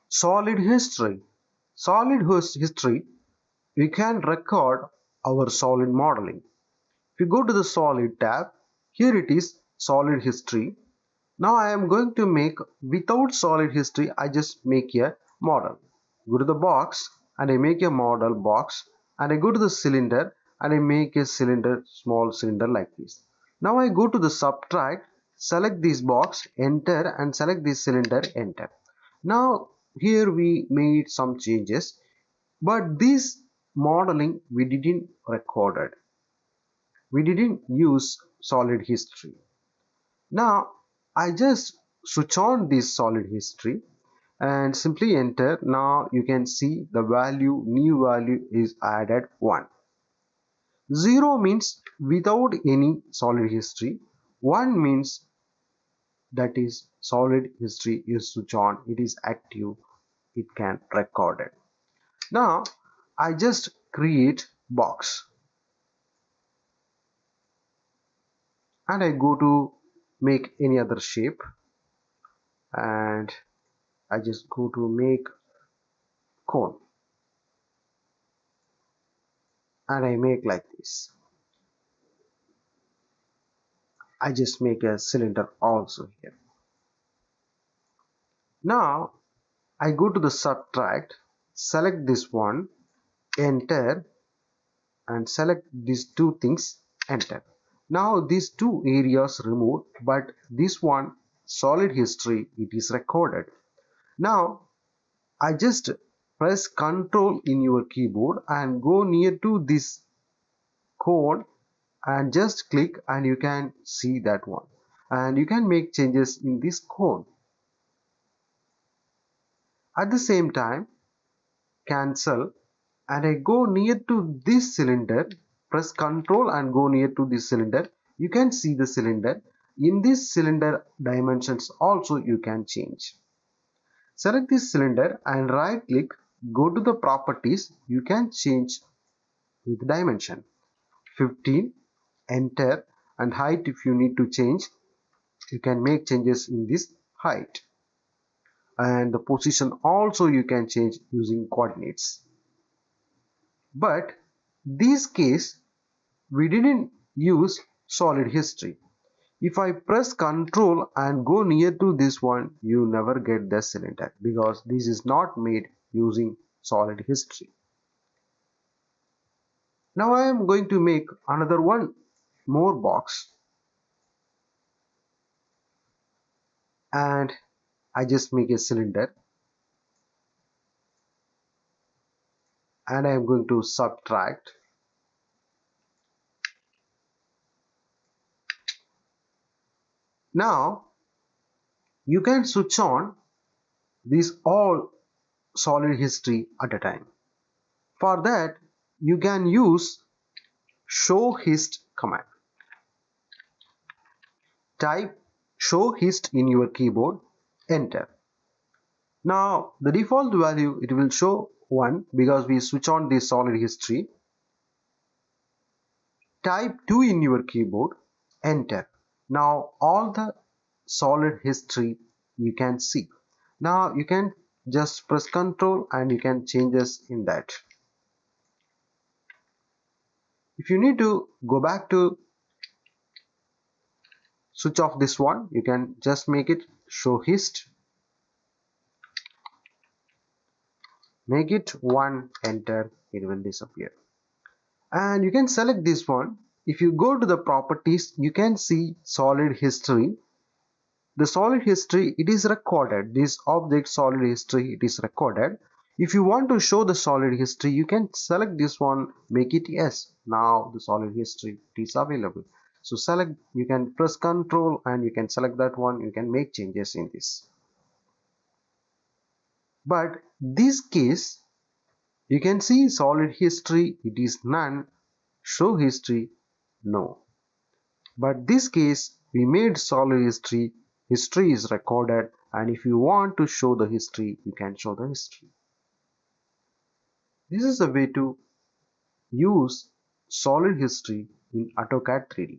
Solid history. History, we can record our solid modeling. If you go to the solid tab, here it is solid history. Now I am going to make, without solid history, I just make a model. Go to the box and I make a model box, and I go to the cylinder and I make a cylinder, small cylinder like this. Now I go to the subtract, select this box, enter, and select this cylinder, enter. Now here we made some changes, but this modeling we didn't record it. We didn't use solid history. Now I just switch on this solid history and simply enter. Now you can see the value, new value is added 1. 0 means without any solid history. 1 means that is solid history is switch on, it is active, it can record it. Now I just create box and I go to make any other shape, and I just go to make cone and I make like this. I just make a cylinder also here. Now I go to the subtract, select this one, enter, and select these two things, enter. Now these two areas removed, but this one solid history, it is recorded. Now I just press Ctrl in your keyboard and go near to this code and just click, and you can see that one, and you can make changes in this code. At the same time, cancel, and I go near to this cylinder, press Ctrl and go near to this cylinder. You can see the cylinder. In this cylinder dimensions also you can change. Select this cylinder and right click, go to the properties, you can change with dimension 15, enter, and height. If you need to change, you can make changes in this height, and the position also you can change using coordinates. But this case we didn't use solid history. If I press Ctrl and go near to this one, you never get the cylinder because this is not made using solid history. Now I am going to make another one more box, and I just make a cylinder, and I am going to subtract. Now you can switch on this all solid history at a time. For that you can use show hist command. Type show hist in your keyboard, enter. Now the default value, it will show 1 because we switch on this solid history. Type 2 in your keyboard, enter. Now all the solid history you can see. Now you can just press Ctrl and you can changes in that. If you need to go back to switch off this one, you can just make it show hist, make it 1, enter, it will disappear. And you can select this one. If you go to the properties, you can see solid history. The solid history, it is recorded. This object solid history, it is recorded. If you want to show the solid history, you can select this one, make it yes. Now the solid history, it is available. So select, you can press Ctrl and you can select that one, you can make changes in this. But this case, you can see solid history, it is none, show history, no. But this case, we made solid history, history is recorded, and if you want to show the history, you can show the history. This is a way to use solid history in AutoCAD 3D.